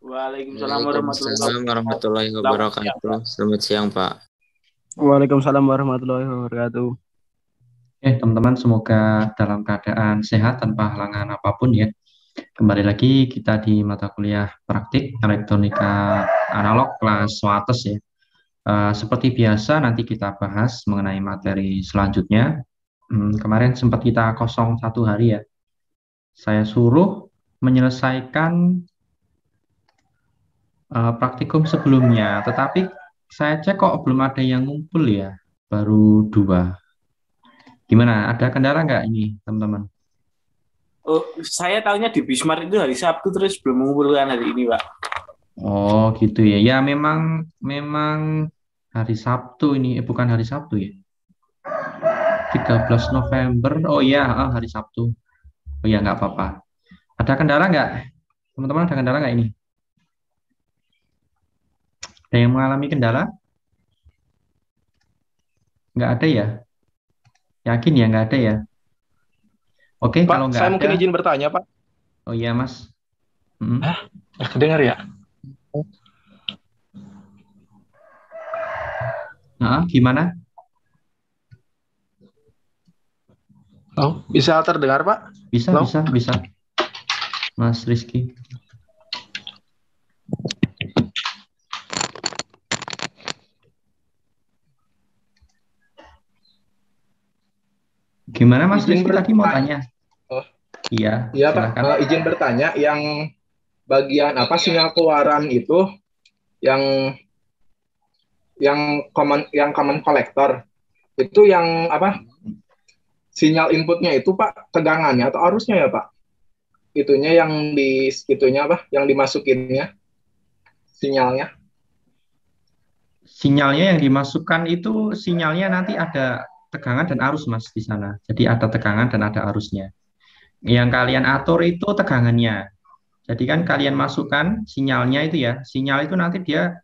Waalaikumsalam warahmatullahi Waalaikumsalam wabarakatuh. warahmatullahi Selamat siang, wabarakatuh. Pak. Selamat siang, Pak. Waalaikumsalam warahmatullahi wabarakatuh. Teman-teman, semoga dalam keadaan sehat tanpa halangan apapun ya. Kembali lagi kita di mata kuliah praktik elektronika analog kelas 100 ya. Seperti biasa nanti kita bahas mengenai materi selanjutnya. Kemarin sempat kita kosong 1 hari ya. Saya suruh menyelesaikan praktikum sebelumnya, tetapi saya cek kok belum ada yang ngumpul ya, baru 2. Gimana? Ada kendala nggak ini, teman-teman? Oh, saya tahunya di Bismart itu hari Sabtu terus belum mengumpulkan hari ini, Pak. Oh, gitu ya. Ya, memang hari Sabtu ini, bukan hari Sabtu ya. 13 November. Oh iya, hari Sabtu. Oh iya, nggak apa-apa. Ada kendala nggak? Teman-teman ada kendala nggak ini? Ada yang mengalami kendala? Nggak ada ya? Yakin ya nggak ada ya? Oke, Pak, kalau nggak saya ada. mungkin izin bertanya, Pak. Oh iya, Mas. Mm-mm. Nggak kedengar ya? Gimana? Oh, bisa terdengar, Pak? Bisa, Halo? bisa. Mas Rizky. Gimana Mas Izin Rizky tadi mau bertanya. tanya? Oh, Iya, iya, Pak. silakan. Izin bertanya, yang bagian apa sinyal keluaran itu yang common collector itu yang apa? Sinyal inputnya itu, Pak, tegangannya atau arusnya ya, Pak? Itunya yang itunya apa? Yang dimasukinnya sinyalnya. Sinyalnya yang dimasukkan itu sinyalnya nanti ada tegangan dan arus Mas di sana. Jadi ada tegangan dan ada arusnya. Yang kalian atur itu tegangannya. Jadi kan kalian masukkan sinyalnya itu ya. Sinyal itu nanti dia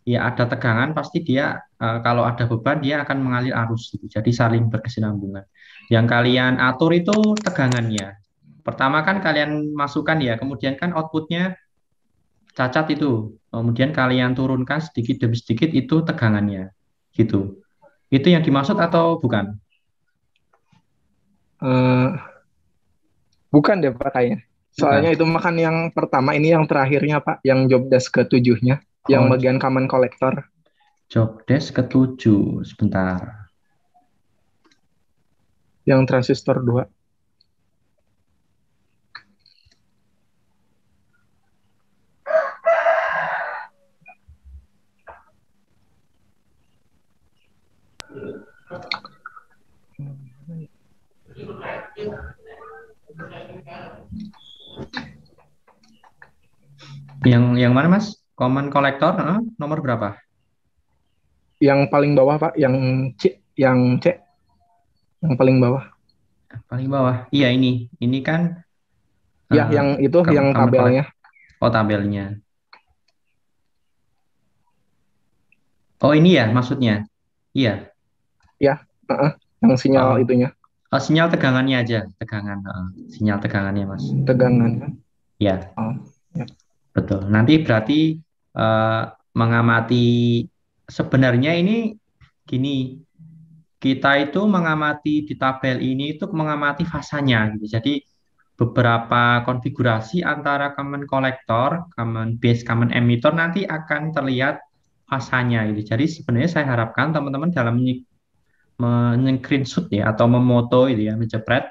ya ada tegangan pasti dia kalau ada beban dia akan mengalir arus gitu. Jadi saling berkesinambungan. Yang kalian atur itu tegangannya. Pertama kan kalian masukkan ya, kemudian kan outputnya cacat itu. Kemudian kalian turunkan sedikit demi sedikit itu tegangannya. Gitu. Itu yang dimaksud atau bukan? Eh, bukan deh, Pak, kayaknya. Bukan. Soalnya itu makan yang pertama, ini yang terakhirnya, Pak, yang job desk ke-7-nya, yang Oh, bagian common collector. job desk ke-7. Sebentar. Yang transistor 2. Yang mana Mas? Common collector, nomor berapa? Yang paling bawah, Pak, yang C, yang paling bawah. Paling bawah. Iya ini. Ini kan Ya, yang itu yang common collector. tabelnya. Oh, tabelnya. Oh, ini ya maksudnya. Iya. Ya, yang sinyal Oh, itunya, sinyal tegangannya aja, tegangan. Sinyal tegangannya Mas. tegangan. Ya, Oh, ya. betul. Nanti berarti mengamati sebenarnya ini gini, kita itu mengamati di tabel ini itu mengamati fasanya gitu. Jadi beberapa konfigurasi antara common collector, common base, common emitter nanti akan terlihat fasanya gitu. Jadi sebenarnya saya harapkan teman-teman dalam men-screenshot ya atau memoto itu ya, menjepret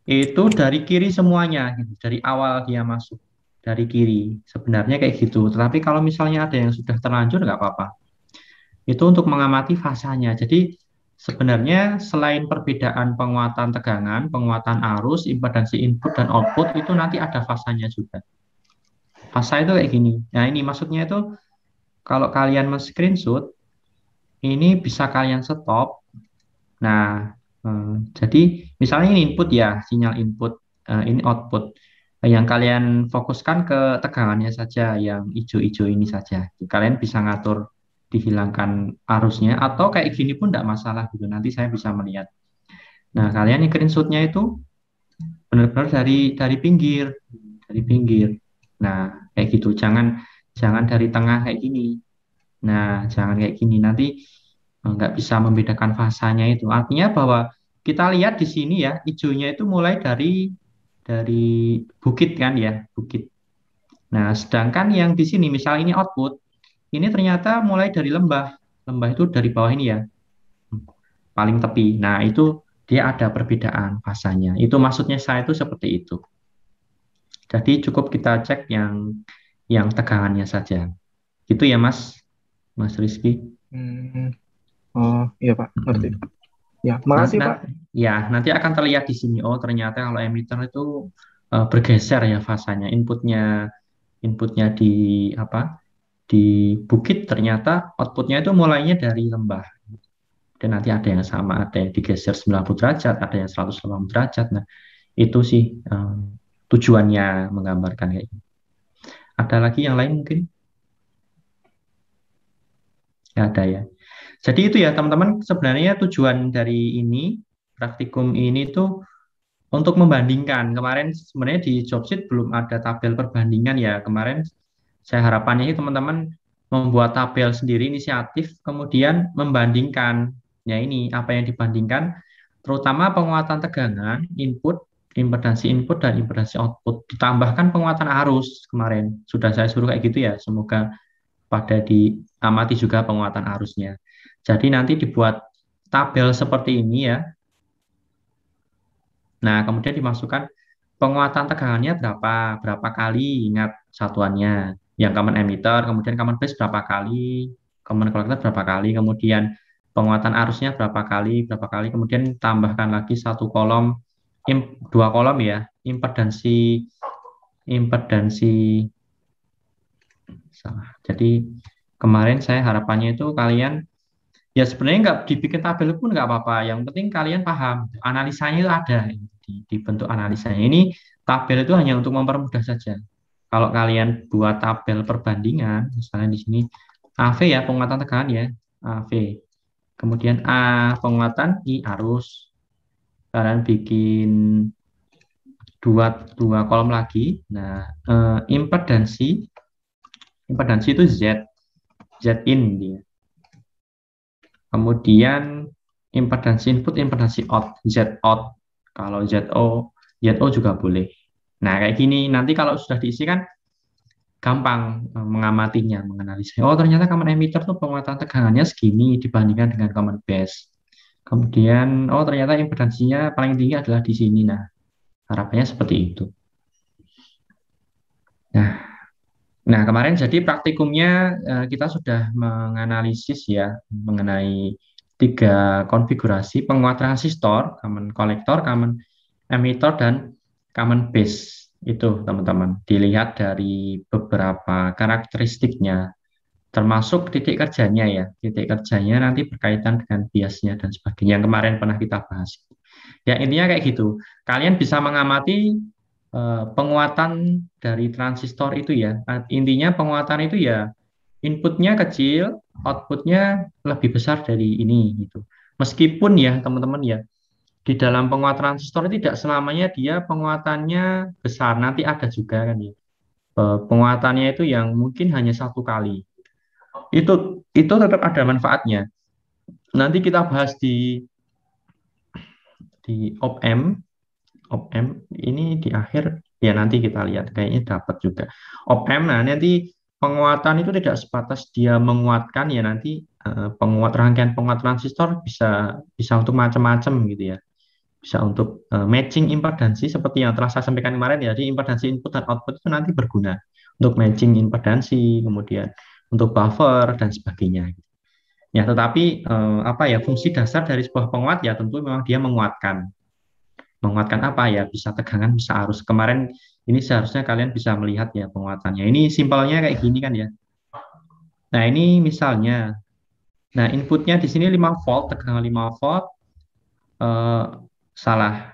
itu dari kiri semuanya gitu. Dari awal dia masuk dari kiri. Sebenarnya kayak gitu. Tetapi kalau misalnya ada yang sudah terlanjur nggak apa-apa. Itu untuk mengamati fasanya. Jadi sebenarnya selain perbedaan penguatan tegangan, penguatan arus, impedansi input dan output itu nanti ada fasanya juga. Fasa itu kayak gini. Nah ini maksudnya itu kalau kalian men-screenshot, ini bisa kalian stop. Nah, jadi misalnya ini input ya, sinyal input, ini output. Yang kalian fokuskan ke tegangannya saja, yang hijau-hijau ini saja. Kalian bisa ngatur dihilangkan arusnya, atau kayak gini pun tidak masalah gitu. Nanti saya bisa melihat. Nah, kalian yang screenshotnya itu benar-benar dari pinggir, dari pinggir. Nah, kayak gitu. Jangan Jangan dari tengah kayak gini. Nah, jangan kayak gini. Nanti nggak bisa membedakan fasanya itu. Artinya bahwa kita lihat di sini ya, hijaunya itu mulai dari bukit kan ya, bukit. Nah, sedangkan yang di sini, misal ini output, ini ternyata mulai dari lembah. Lembah itu dari bawah ini ya, paling tepi. Nah, itu dia ada perbedaan fasanya. Itu maksudnya saya itu seperti itu. Jadi cukup kita cek yang tegangannya saja. Gitu ya, Mas Rizky. Hmm. Oh iya Pak, ngerti. Mm-mm. Ya, Nah, makasih nah, Pak. ya, nanti akan terlihat di sini. Oh, ternyata kalau emitter itu bergeser ya fasanya. Inputnya di apa? Di bukit ternyata outputnya itu mulainya dari lembah. Dan nanti ada yang sama, ada yang digeser 90 derajat, ada yang 180 derajat. Nah, itu sih tujuannya menggambarkan kayak gitu. Ada lagi yang lain mungkin? Ya, ada ya. Jadi itu ya teman-teman, sebenarnya tujuan dari ini, praktikum ini tuh untuk membandingkan. Kemarin sebenarnya di Jobsit belum ada tabel perbandingan ya. Kemarin saya harapannya sih teman-teman membuat tabel sendiri inisiatif, kemudian membandingkan. Ya ini, apa yang dibandingkan, terutama penguatan tegangan, input, impedansi input, dan impedansi output. Ditambahkan penguatan arus kemarin. Sudah saya suruh kayak gitu ya, semoga pada diamati juga penguatan arusnya. Jadi nanti dibuat tabel seperti ini ya. Nah, kemudian dimasukkan penguatan tegangannya berapa kali, ingat satuannya. Yang common emitter, kemudian common base berapa kali, common collector berapa kali, kemudian penguatan arusnya berapa kali, kemudian tambahkan lagi satu kolom, dua kolom ya, impedansi, impedansi, salah. Jadi kemarin saya harapannya itu kalian ya sebenarnya nggak dibikin tabel pun nggak apa-apa. Yang penting kalian paham analisanya itu ada di bentuk analisanya. Ini tabel itu hanya untuk mempermudah saja. Kalau kalian buat tabel perbandingan, misalnya di sini AV ya penguatan tegangan ya AV. Kemudian A penguatan I arus. Kalian bikin dua kolom lagi. Nah impedansi itu Z in dia. Kemudian impedansi input, impedansi out, Z out. Kalau ZO juga boleh. Nah, kayak gini nanti kalau sudah diisi kan gampang mengamatinya, menganalisa. Oh, ternyata common emitter tuh penguatan tegangannya segini dibandingkan dengan common base. Kemudian, oh ternyata impedansinya paling tinggi adalah di sini. Nah, harapannya seperti itu. Nah, kemarin jadi praktikumnya kita sudah menganalisis ya mengenai 3 konfigurasi penguat transistor, common collector, common emitter, dan common base. Itu teman-teman, dilihat dari beberapa karakteristiknya, termasuk titik kerjanya ya. Titik kerjanya nanti berkaitan dengan biasnya dan sebagainya yang kemarin pernah kita bahas. Ya intinya kayak gitu. Kalian bisa mengamati penguatan dari transistor itu ya. Intinya penguatan itu ya inputnya kecil, outputnya lebih besar dari ini gitu. Meskipun ya teman-teman ya di dalam penguatan transistor tidak selamanya dia penguatannya besar. Nanti ada juga kan ya penguatannya itu yang mungkin hanya 1 kali. Itu tetap ada manfaatnya. Nanti kita bahas di op-amp ini di akhir ya nanti kita lihat kayaknya dapat juga op-amp. Nah nanti penguatan itu tidak sebatas dia menguatkan ya nanti rangkaian penguat transistor bisa untuk macam-macam gitu ya, bisa untuk matching impedansi seperti yang telah saya sampaikan kemarin ya. Jadi impedansi input dan output itu nanti berguna untuk matching impedansi, kemudian untuk buffer dan sebagainya ya. Tetapi apa ya fungsi dasar dari sebuah penguat ya tentu memang dia menguatkan apa ya, bisa tegangan bisa arus. Kemarin ini seharusnya kalian bisa melihat ya penguatannya, ini simpelnya kayak gini kan ya. Nah ini misalnya, nah inputnya di sini 5 volt, tegangan 5 volt, eh, salah.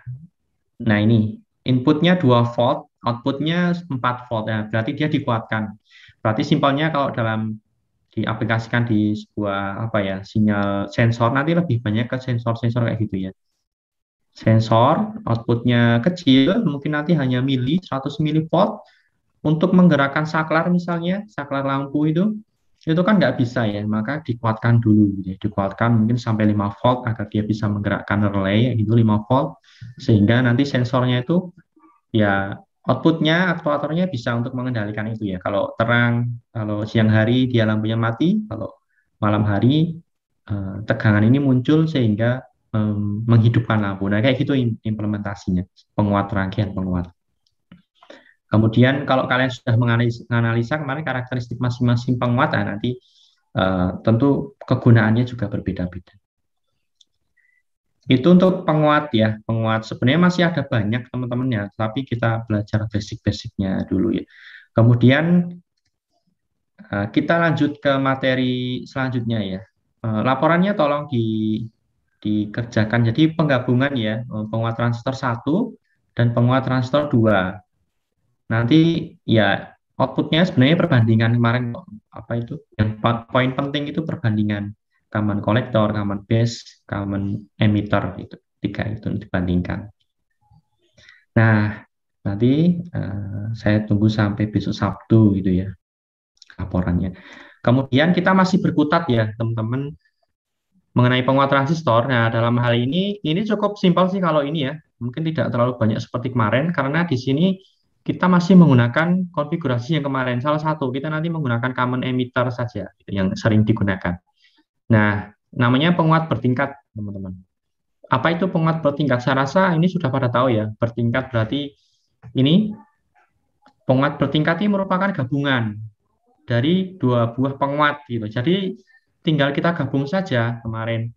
Nah ini inputnya 2 volt, outputnya 4 volt ya, berarti dia dikuatkan. Berarti simpelnya kalau dalam diaplikasikan di sebuah apa ya sinyal sensor, nanti lebih banyak ke sensor-sensor kayak gitu ya. Sensor outputnya kecil, mungkin nanti hanya 100 millivolt, untuk menggerakkan saklar misalnya, saklar lampu itu kan nggak bisa ya, maka dikuatkan dulu, gitu ya. Dikuatkan mungkin sampai 5 volt agar dia bisa menggerakkan relay, itu 5 volt, sehingga nanti sensornya itu ya outputnya, aktuatornya bisa untuk mengendalikan itu ya. Kalau terang, kalau siang hari dia lampunya mati, kalau malam hari tegangan ini muncul sehingga menghidupkan lampu. Nah kayak gitu implementasinya, penguat rangkaian penguat. Kemudian kalau kalian sudah menganalisa kemarin karakteristik masing-masing penguat, nanti tentu kegunaannya juga berbeda-beda. Itu untuk penguat ya, penguat sebenarnya masih ada banyak teman-teman ya, tapi kita belajar basic-basicnya dulu ya. Kemudian kita lanjut ke materi selanjutnya ya. Laporannya tolong dikerjakan. Jadi penggabungan ya, penguat transistor 1 dan penguat transistor 2. Nanti ya outputnya sebenarnya perbandingan kemarin apa itu yang poin penting itu perbandingan common collector, common base, common emitter, itu 3 itu dibandingkan. Nah nanti saya tunggu sampai besok Sabtu gitu ya laporannya. Kemudian kita masih berkutat ya teman-teman mengenai penguat transistor. Nah dalam hal ini cukup simpel sih kalau ini ya, mungkin tidak terlalu banyak seperti kemarin karena di sini kita masih menggunakan konfigurasi yang kemarin. Salah satu, kita nanti menggunakan common emitter saja, yang sering digunakan. Nah, namanya penguat bertingkat, teman-teman. Apa itu penguat bertingkat? Saya rasa ini sudah pada tahu ya. Bertingkat berarti ini, penguat bertingkat ini merupakan gabungan dari 2 buah penguat. Gitu. Jadi, tinggal kita gabung saja kemarin.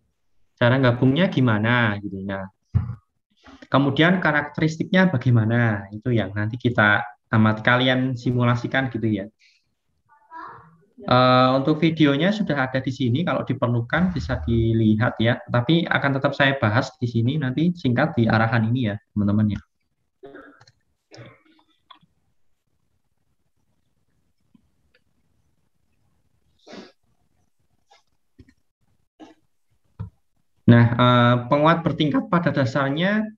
Cara gabungnya gimana? Gitu. Nah, kemudian karakteristiknya bagaimana? Itu yang nanti kita kalian simulasikan gitu ya. Untuk videonya sudah ada di sini, kalau diperlukan bisa dilihat ya. Tapi akan tetap saya bahas di sini nanti singkat di arahan ini ya, teman-teman ya. Nah, penguat bertingkat pada dasarnya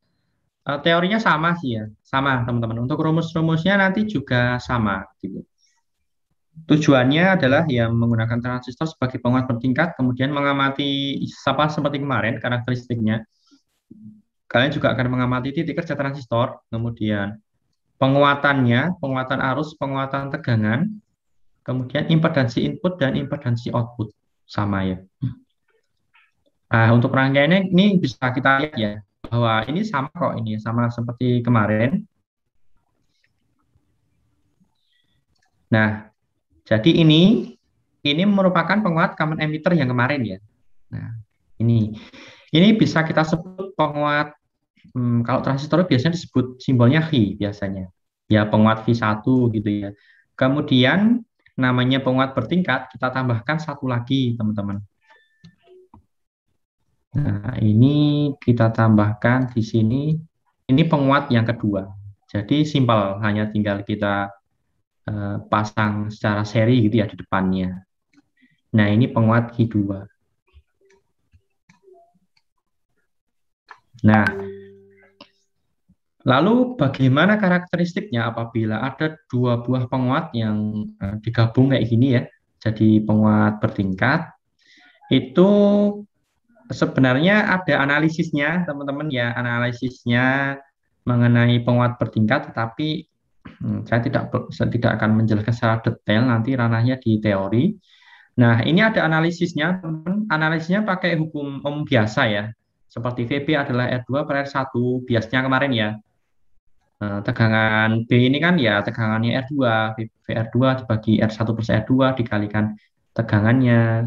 teorinya sama sih ya, sama teman-teman. Untuk rumus-rumusnya nanti juga sama gitu. Tujuannya adalah yang menggunakan transistor sebagai penguat bertingkat, kemudian mengamati seperti kemarin karakteristiknya. Kalian juga akan mengamati titik kerja transistor, kemudian penguatannya, penguatan arus, penguatan tegangan, kemudian impedansi input dan impedansi output sama ya. Nah, untuk rangkaiannya ini bisa kita lihat ya, bahwa ini sama kok, ini sama seperti kemarin. Nah, jadi ini merupakan penguat common emitter yang kemarin ya. Nah, ini bisa kita sebut penguat, kalau transistor biasanya disebut simbolnya Hi biasanya. Ya, penguat V1 gitu ya. Kemudian namanya penguat bertingkat, kita tambahkan satu lagi, teman-teman. Nah, ini kita tambahkan di sini, ini penguat yang kedua. Jadi simpel, hanya tinggal kita pasang secara seri gitu ya di depannya. Nah, ini penguat Q2. Nah, lalu bagaimana karakteristiknya apabila ada 2 buah penguat yang digabung kayak gini ya, jadi penguat bertingkat? Itu sebenarnya ada analisisnya, teman-teman ya, analisisnya mengenai penguat bertingkat, tetapi saya tidak akan menjelaskan secara detail, nanti ranahnya di teori. Nah, ini ada analisisnya, teman-teman. Analisisnya pakai hukum Ohm biasa ya, seperti VB adalah R2 per R1, biasanya kemarin ya. Tegangan B ini kan ya tegangannya R2, VR2 dibagi R1 plus R2 dikalikan tegangannya.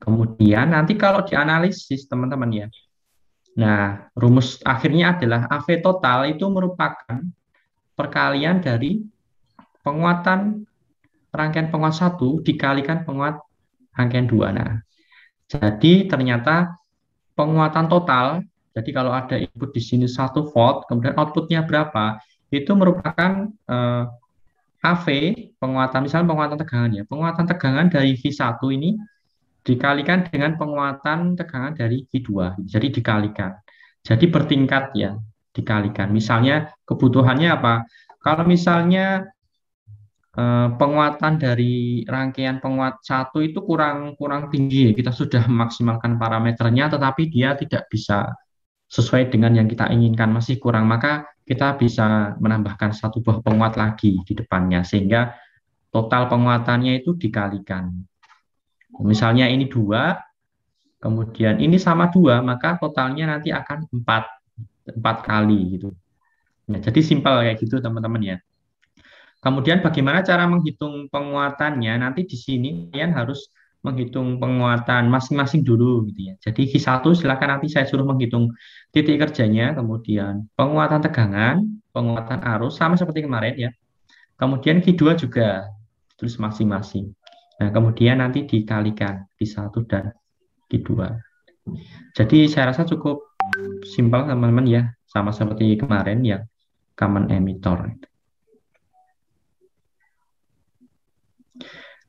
Kemudian nanti kalau dianalisis teman-teman ya, nah rumus akhirnya adalah AV total itu merupakan perkalian dari penguatan rangkaian penguat 1 dikalikan penguat rangkaian 2. Nah, jadi ternyata penguatan total, jadi kalau ada input di sini 1 volt, kemudian outputnya berapa, itu merupakan AV, penguatan, misalnya penguatan tegangan ya, penguatan tegangan dari V1 ini dikalikan dengan penguatan tegangan dari V2, jadi dikalikan. Jadi bertingkat ya, dikalikan. Misalnya kebutuhannya apa? Kalau misalnya penguatan dari rangkaian penguat satu itu kurang kurang tinggi. Kita sudah memaksimalkan parameternya, tetapi dia tidak bisa sesuai dengan yang kita inginkan, masih kurang. Maka kita bisa menambahkan satu buah penguat lagi di depannya, sehingga total penguatannya itu dikalikan. Misalnya ini 2, kemudian ini sama 2, maka totalnya nanti akan 4 kali gitu. Nah, jadi simpel kayak gitu teman-teman ya. Kemudian bagaimana cara menghitung penguatannya? Nanti di sini kalian harus menghitung penguatan masing-masing dulu gitu ya. Jadi Q1 silakan nanti saya suruh menghitung titik kerjanya, kemudian penguatan tegangan, penguatan arus sama seperti kemarin ya. Kemudian Q2 juga tulis masing-masing. Nah, kemudian nanti dikalikan Q1 dan Q2. Jadi saya rasa cukup simpel teman-teman ya, sama seperti kemarin yang common emitter.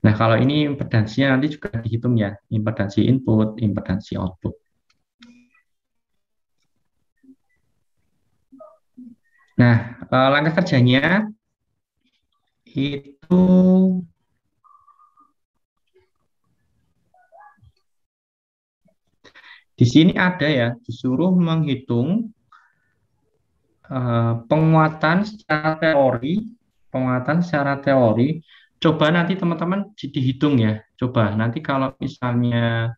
Nah, kalau ini impedansinya nanti juga dihitung ya, impedansi input, impedansi output. Nah, langkah kerjanya itu di sini ada ya, disuruh menghitung penguatan secara teori. Coba nanti teman-teman dihitung ya. Coba nanti kalau misalnya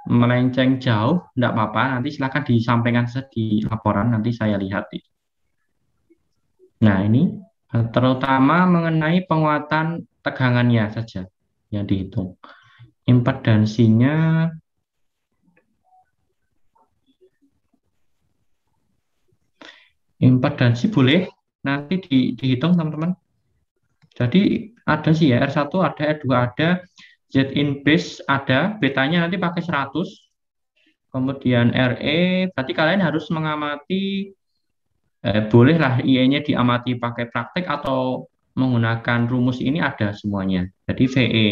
melenceng jauh, enggak apa-apa. Nanti silakan disampaikan di laporan, nanti saya lihat. Nah, ini terutama mengenai penguatan tegangannya saja yang dihitung. Impedansinya boleh nanti dihitung teman-teman. Jadi ada sih ya, R1 ada, R2 ada, Z in base ada, betanya nanti pakai 100. Kemudian RE, berarti kalian harus mengamati, bolehlah IE-nya diamati pakai praktek atau menggunakan rumus ini ada semuanya. Jadi VE.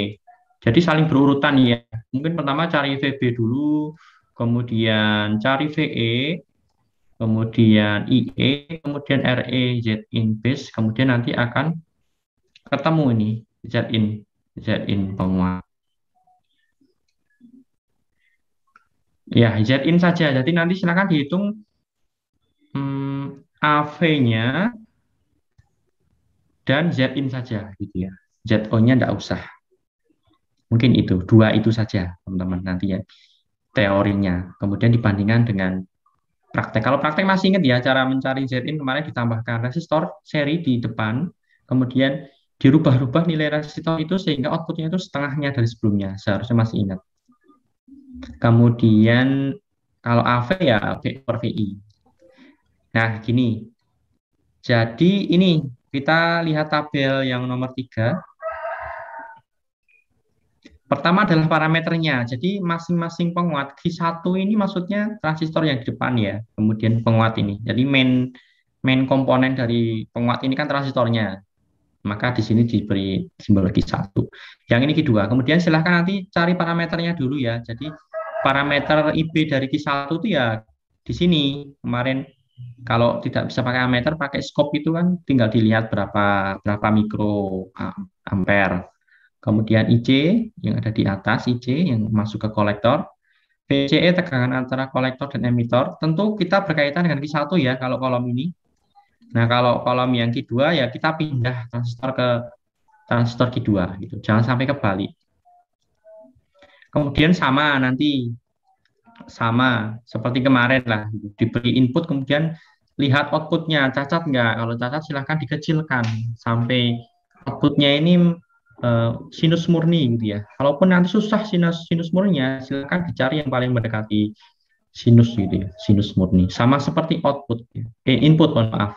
Jadi saling berurutan ya. Mungkin pertama cari VB dulu, kemudian cari VE, kemudian IE, kemudian RE, Z in base, kemudian nanti akan ketemu ini Z in penguat. Ya, Z in saja. Jadi nanti silakan dihitung AV-nya dan Z in saja gitu ya. ZO-nya enggak usah. Mungkin itu, 2 itu saja teman-teman nanti ya teorinya. Kemudian dibandingkan dengan praktek. Kalau praktek masih ingat ya cara mencari Z in kemarin ditambahkan resistor seri di depan, kemudian dirubah-rubah nilai resistor itu sehingga outputnya itu setengahnya dari sebelumnya. Seharusnya masih ingat. Kemudian kalau AV ya V per VI. Nah, gini. Jadi ini kita lihat tabel yang nomor 3. Pertama adalah parameternya. Jadi masing-masing penguat Q1 ini maksudnya transistor yang di depan ya. Kemudian penguat ini. Jadi main komponen dari penguat ini kan transistornya. Maka di sini diberi simbol Q1. Yang ini Q2. Kemudian silahkan nanti cari parameternya dulu ya. Jadi parameter IB dari Q1 itu ya di sini. Kemarin kalau tidak bisa pakai ammeter, pakai scope itu kan tinggal dilihat berapa mikro ampere. Kemudian IC yang ada di atas, IC yang masuk ke kolektor. VCE tegangan antara kolektor dan emitor. Tentu kita berkaitan dengan Q1 ya kalau kolom ini. Nah, kalau kolom yang Q2 ya kita pindah transistor ke transistor Q2 gitu. Jangan sampai kebalik. Kemudian sama nanti sama seperti kemarin lah gitu. Diberi input kemudian lihat outputnya cacat nggak. Kalau cacat silahkan dikecilkan sampai outputnya ini sinus murni gitu ya. Kalaupun nanti susah sinus murninya, silakan dicari yang paling mendekati sinus gitu ya, sinus murni. Sama seperti output, ya. Input, mohon maaf.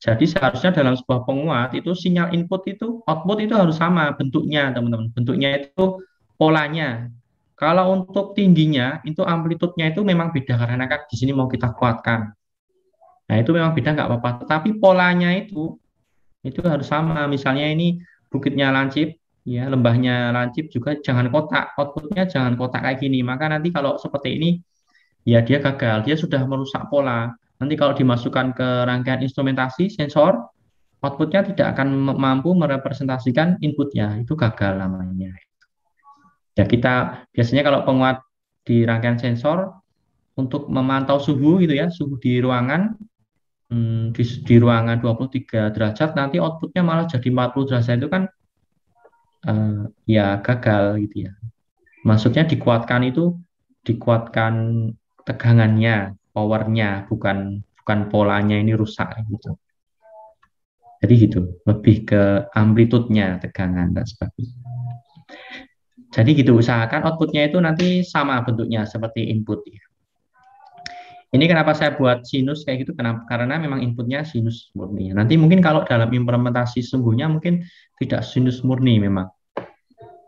Jadi seharusnya dalam sebuah penguat itu sinyal input itu, output itu harus sama bentuknya, teman-teman. Bentuknya itu polanya. Kalau untuk tingginya, itu amplitudenya itu memang beda karena kan di sini mau kita kuatkan. Nah itu memang beda nggak apa-apa. Tetapi polanya itu harus sama. Misalnya ini bukitnya lancip, ya lembahnya lancip juga jangan kotak, outputnya jangan kotak kayak gini. Maka nanti kalau seperti ini, ya dia gagal, dia sudah merusak pola. Nanti kalau dimasukkan ke rangkaian instrumentasi sensor, outputnya tidak akan mampu merepresentasikan inputnya, itu gagal namanya. Ya kita biasanya kalau penguat di rangkaian sensor untuk memantau suhu gitu ya, suhu di ruangan di ruangan 23 derajat nanti outputnya malah jadi 40 derajat itu kan ya gagal gitu ya. Maksudnya dikuatkan tegangannya, powernya, bukan bukan polanya ini rusak gitu. Jadi gitu, lebih ke amplitudenya tegangan dan sebagainya. Jadi gitu, usahakan outputnya itu nanti sama bentuknya seperti input ya. Ini kenapa saya buat sinus kayak gitu, kenapa? Karena memang inputnya sinus murni. Nanti mungkin kalau dalam implementasi sesungguhnya mungkin tidak sinus murni memang.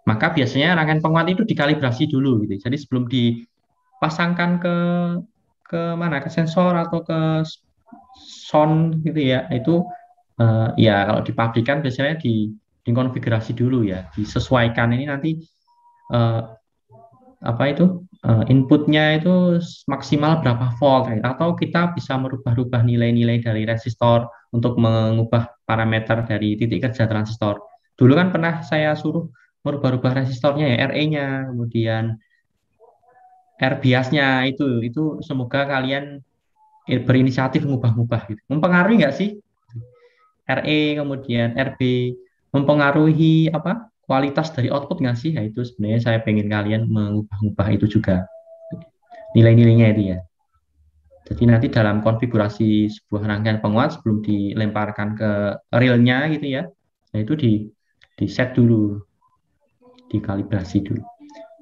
Maka biasanya rangkaian penguat itu dikalibrasi dulu gitu. Jadi sebelum dipasangkan ke mana, ke sensor atau ke sound gitu ya, itu ya kalau di pabrikan biasanya dikonfigurasi dulu ya, disesuaikan ini nanti eh, apa itu inputnya itu maksimal berapa volt ya. Atau kita bisa merubah-rubah nilai-nilai dari resistor untuk mengubah parameter dari titik kerja transistor. Dulu kan pernah saya suruh merubah-rubah resistornya ya, RE-nya, kemudian R biasnya itu semoga kalian berinisiatif mengubah-ubah gitu. Mempengaruhi nggak sih RE kemudian RB mempengaruhi apa kualitas dari output nggak sih? Nah, itu sebenarnya saya pengen kalian mengubah-ubah itu juga nilai-nilainya itu ya. Jadi nanti dalam konfigurasi sebuah rangkaian penguat sebelum dilemparkan ke realnya gitu ya, nah itu di set dulu, dikalibrasi dulu.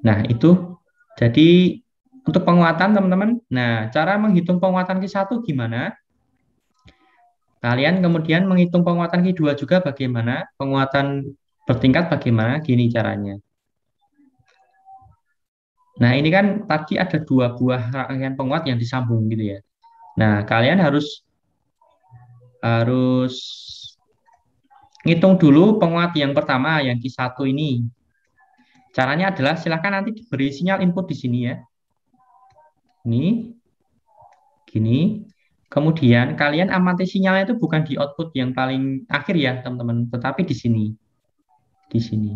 Nah itu jadi untuk penguatan teman-teman. Nah cara menghitung penguatan Q1 gimana? Kalian kemudian menghitung penguatan Q2 juga bagaimana? Penguatan bertingkat bagaimana? Gini caranya. Nah, ini kan tadi ada dua buah rangkaian penguat yang disambung gitu ya. Nah, kalian harus harus ngitung dulu penguat yang pertama, yang Q1 ini. Caranya adalah silakan nanti diberi sinyal input di sini ya. Ini, gini. Kemudian kalian amati sinyalnya itu bukan di output yang paling akhir ya, teman-teman, tetapi di sini. Di sini.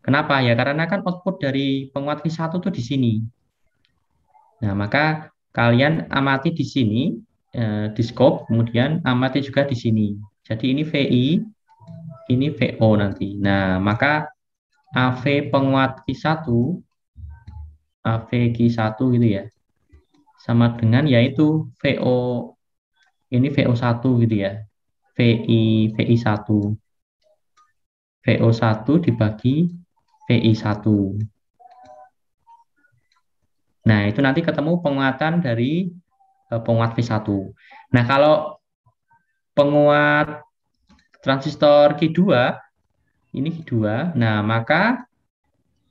Kenapa ya? Karena kan output dari penguat Q1 itu di sini. Nah, maka kalian amati di sini di scope, kemudian amati juga di sini. Jadi ini VI, ini VO nanti. Nah, maka AV penguat Q1, AV Q1 gitu ya, sama dengan yaitu VO, ini VO1 gitu ya, VI1, VO1 dibagi VI1. Nah, itu nanti ketemu penguatan dari penguat V1. Nah, kalau penguat transistor Q2, ini Q2, nah maka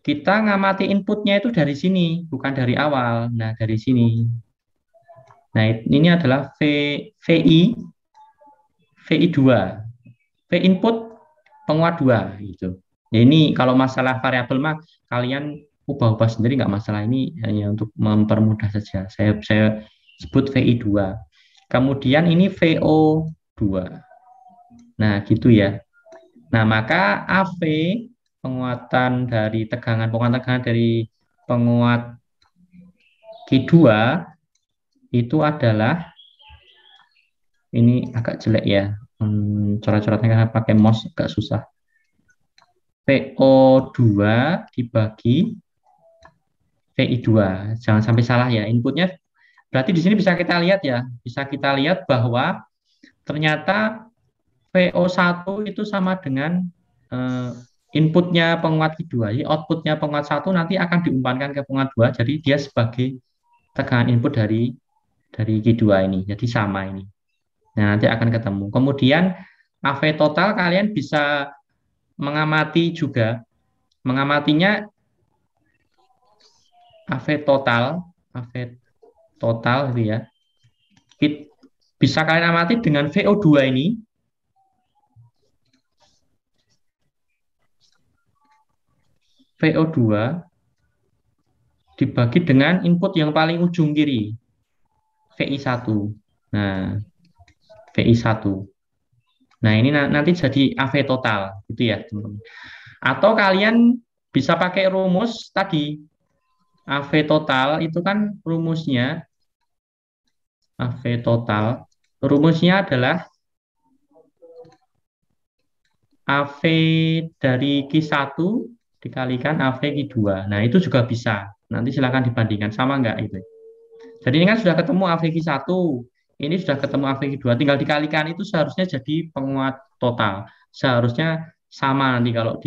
kita ngamati inputnya itu dari sini, bukan dari awal. Nah, dari sini. Nah, ini adalah VI, VI2. V input penguat 2 gitu. Ya, ini kalau masalah variabel mah kalian ubah-ubah sendiri nggak masalah, ini hanya untuk mempermudah saja. Saya sebut VI2. Kemudian ini VO2. Nah, gitu ya. Nah, maka AV penguatan tegangan dari penguat Q2 itu adalah ini agak jelek ya. Coret-coretnya karena pakai mouse agak susah. VO2 dibagi VI2. Jangan sampai salah ya. Inputnya berarti di sini bisa kita lihat ya. Bisa kita lihat bahwa ternyata VO1 itu sama dengan inputnya penguat Q2. Jadi outputnya penguat 1 nanti akan diumpankan ke penguat 2. Jadi dia sebagai tegangan input dari Q2 ini. Jadi sama ini. Nah, nanti akan ketemu. Kemudian AV total kalian bisa mengamati juga. Mengamatinya AV total gitu ya. Bisa kalian amati dengan VO2 ini. VO2 dibagi dengan input yang paling ujung kiri, VI1. Nah, VI1. Nah, ini nanti jadi AV total, gitu ya, teman-teman. Atau kalian bisa pakai rumus tadi, AV total itu kan rumusnya, AV total, rumusnya adalah AV dari Q1 dikalikan AV Q2. Nah, itu juga bisa. Nanti silakan dibandingkan, sama nggak itu. Jadi ini kan sudah ketemu AV Q1, ini sudah ketemu AV Q2, tinggal dikalikan itu seharusnya jadi penguat total. Seharusnya sama nanti kalau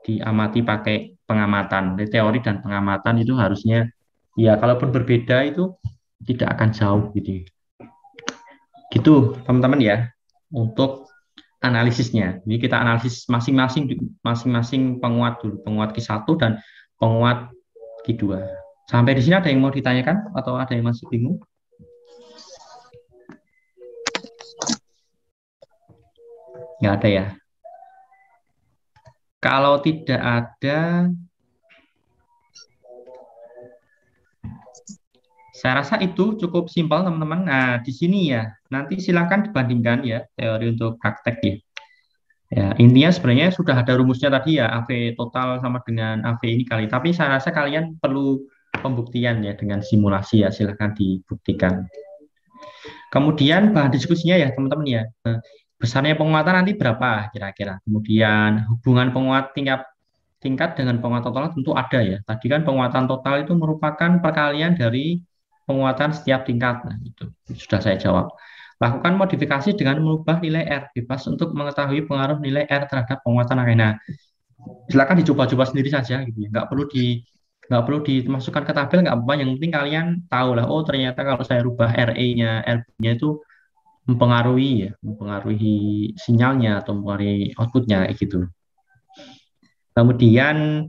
diamati pakai pengamatan, teori dan pengamatan itu harusnya ya kalaupun berbeda itu tidak akan jauh gitu. Gitu, teman-teman ya. Untuk analisisnya. Ini kita analisis masing-masing penguat dulu, penguat Q1 dan penguat Q2. Sampai di sini ada yang mau ditanyakan atau ada yang masih bingung? Nggak ada ya. Kalau tidak ada, saya rasa itu cukup simpel teman-teman. Nah, di sini ya, nanti silakan dibandingkan ya teori untuk praktek ya. Ya, intinya sebenarnya sudah ada rumusnya tadi ya, AV total sama dengan AV ini kali. Tapi saya rasa kalian perlu pembuktian ya dengan simulasi ya, silahkan dibuktikan. Kemudian bahan diskusinya ya teman-teman ya, besarnya penguatan nanti berapa kira-kira. Kemudian hubungan penguat tingkat dengan penguatan total tentu ada ya. Tadi kan penguatan total itu merupakan perkalian dari penguatan setiap tingkat. Nah, itu sudah saya jawab. Lakukan modifikasi dengan mengubah nilai R, bebas untuk mengetahui pengaruh nilai R terhadap penguatan arena. Silakan dicoba-coba sendiri saja gitu ya. Nggak perlu dimasukkan ke tabel, nggak apa-apa. Yang penting kalian tahu lah, oh ternyata kalau saya rubah RE-nya, RB-nya itu mempengaruhi ya, mempengaruhi sinyalnya atau mempengaruhi outputnya kayak gitu. Kemudian,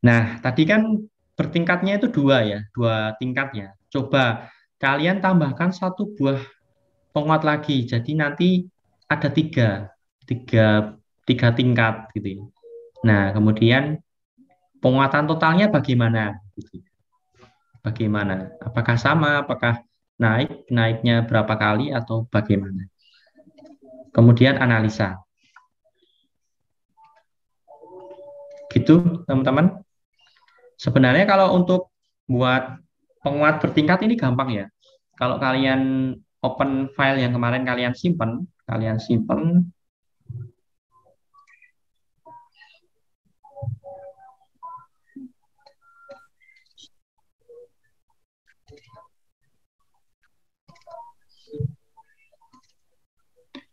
nah tadi kan bertingkatnya itu dua ya, dua tingkatnya. Coba kalian tambahkan satu buah penguat lagi, jadi nanti ada tiga, tiga tingkat gitu ya. Nah, kemudian penguatan totalnya bagaimana? Gitu. Bagaimana? Apakah sama? Apakah naiknya berapa kali atau bagaimana? Kemudian analisa. Gitu, teman-teman. Sebenarnya kalau untuk buat penguat bertingkat ini gampang ya. Kalau kalian open file yang kemarin kalian simpen.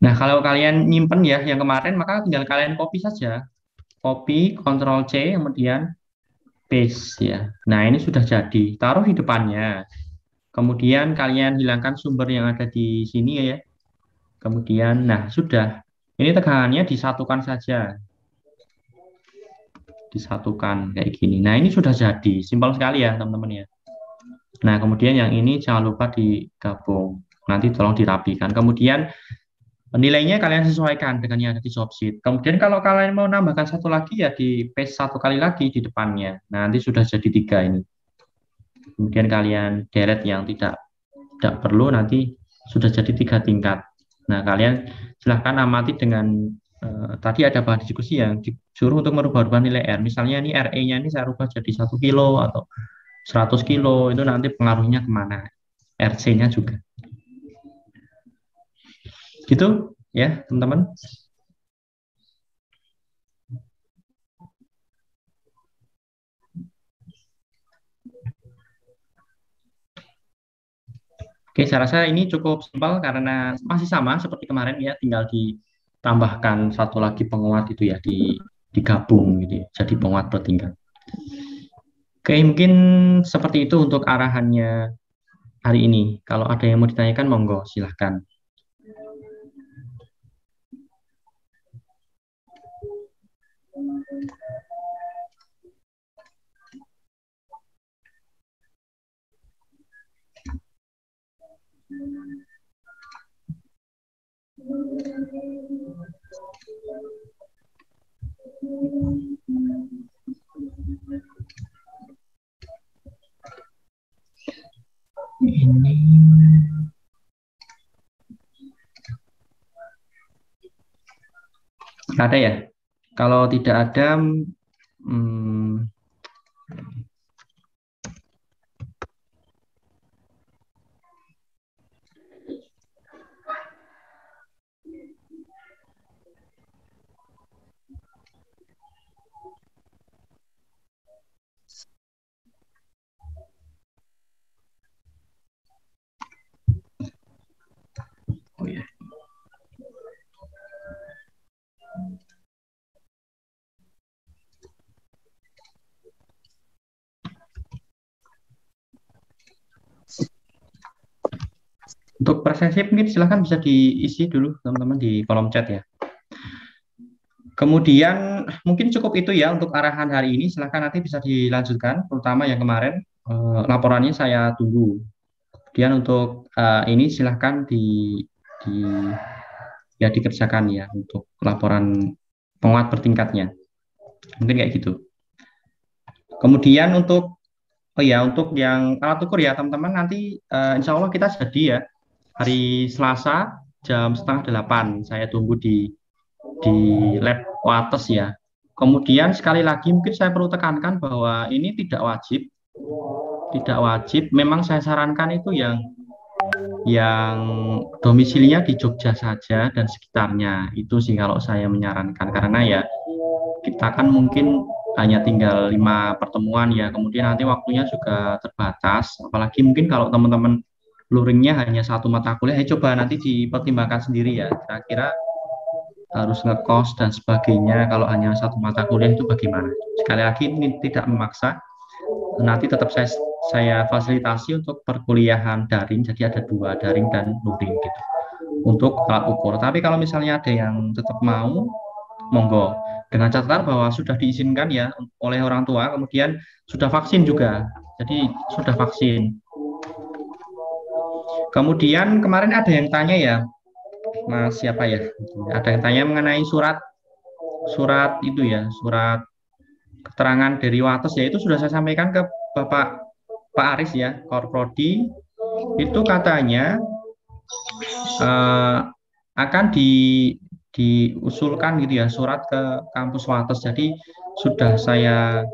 Nah, kalau kalian nyimpen ya yang kemarin, maka tinggal kalian copy saja. Copy, Ctrl C, kemudian paste ya. Nah, ini sudah jadi. Taruh di depannya. Kemudian kalian hilangkan sumber yang ada di sini ya. Kemudian, nah sudah. Ini tegangannya disatukan saja. Disatukan kayak gini. Nah, ini sudah jadi. Simpel sekali ya, teman-teman ya. Nah, kemudian yang ini jangan lupa digabung. Nanti tolong dirapikan. Kemudian nilainya kalian sesuaikan dengan yang ada di job sheet. Kemudian kalau kalian mau nambahkan satu lagi ya di paste satu kali lagi di depannya. Nah, nanti sudah jadi tiga ini. Kemudian kalian delete yang tidak perlu, nanti sudah jadi tiga tingkat. Nah, kalian silahkan amati dengan tadi ada bahan diskusi yang disuruh untuk merubah-rubah nilai R. Misalnya ini RE-nya ini saya rubah jadi 1 kilo atau 100 kilo, itu nanti pengaruhnya kemana. RC-nya juga. Gitu ya, teman-teman. Oke, saya rasa ini cukup simpel karena masih sama seperti kemarin ya, tinggal ditambahkan satu lagi penguat itu ya, digabung gitu ya, jadi penguat bertingkat. Oke, mungkin seperti itu untuk arahannya hari ini. Kalau ada yang mau ditanyakan, monggo, silahkan. Ini Ada ya? Kalau tidak ada, oh ya. Untuk presensi mungkin silahkan bisa diisi dulu teman-teman di kolom chat ya. Kemudian mungkin cukup itu ya untuk arahan hari ini. Silahkan nanti bisa dilanjutkan, terutama yang kemarin laporannya saya tunggu. Kemudian untuk ini silahkan di ya dikerjakan ya untuk laporan penguat bertingkatnya. Mungkin kayak gitu. Kemudian untuk untuk yang alat ukur ya teman-teman nanti insya Allah kita jadi ya hari Selasa jam 7:30 saya tunggu di lab Wates ya. Kemudian sekali lagi mungkin saya perlu tekankan bahwa ini tidak wajib. Memang saya sarankan itu yang domisilinya di Jogja saja dan sekitarnya. Itu sih kalau saya menyarankan karena ya kita kan mungkin hanya tinggal 5 pertemuan ya. Kemudian nanti waktunya juga terbatas. Apalagi mungkin kalau teman-teman luringnya hanya 1 mata kuliah, coba nanti dipertimbangkan sendiri ya. Kira-kira harus ngekos dan sebagainya kalau hanya 1 mata kuliah itu bagaimana. Sekali lagi ini tidak memaksa, nanti tetap saya fasilitasi untuk perkuliahan daring, jadi ada 2, daring dan luring gitu untuk alat ukur. Tapi kalau misalnya ada yang tetap mau, monggo, dengan catatan bahwa sudah diizinkan ya oleh orang tua, kemudian sudah vaksin juga, jadi sudah vaksin. Kemudian kemarin ada yang tanya ya, Mas siapa ya? Ada yang tanya mengenai surat itu ya, surat keterangan dari Wates ya, itu sudah saya sampaikan ke Pak Aris ya, Korprodi. Itu katanya akan diusulkan gitu ya surat ke kampus Wates. Jadi sudah saya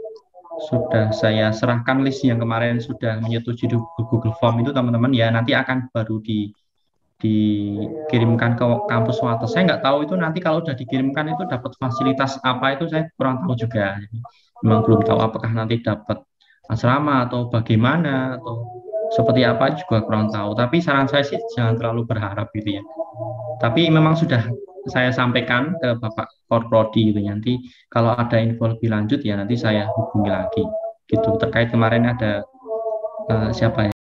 serahkan list yang kemarin sudah menyetujui di Google Form itu teman-teman ya, nanti akan baru dikirimkan ke kampus Wates. Saya nggak tahu itu nanti kalau sudah dikirimkan itu dapat fasilitas apa, itu saya kurang tahu juga. Jadi, memang belum tahu apakah nanti dapat asrama atau bagaimana atau seperti apa juga kurang tahu. Tapi saran saya sih jangan terlalu berharap gitu ya. Tapi memang sudah saya sampaikan ke Bapak Korprodi gitu. Nanti kalau ada info lebih lanjut ya nanti saya hubungi lagi gitu. Terkait kemarin ada siapa ya?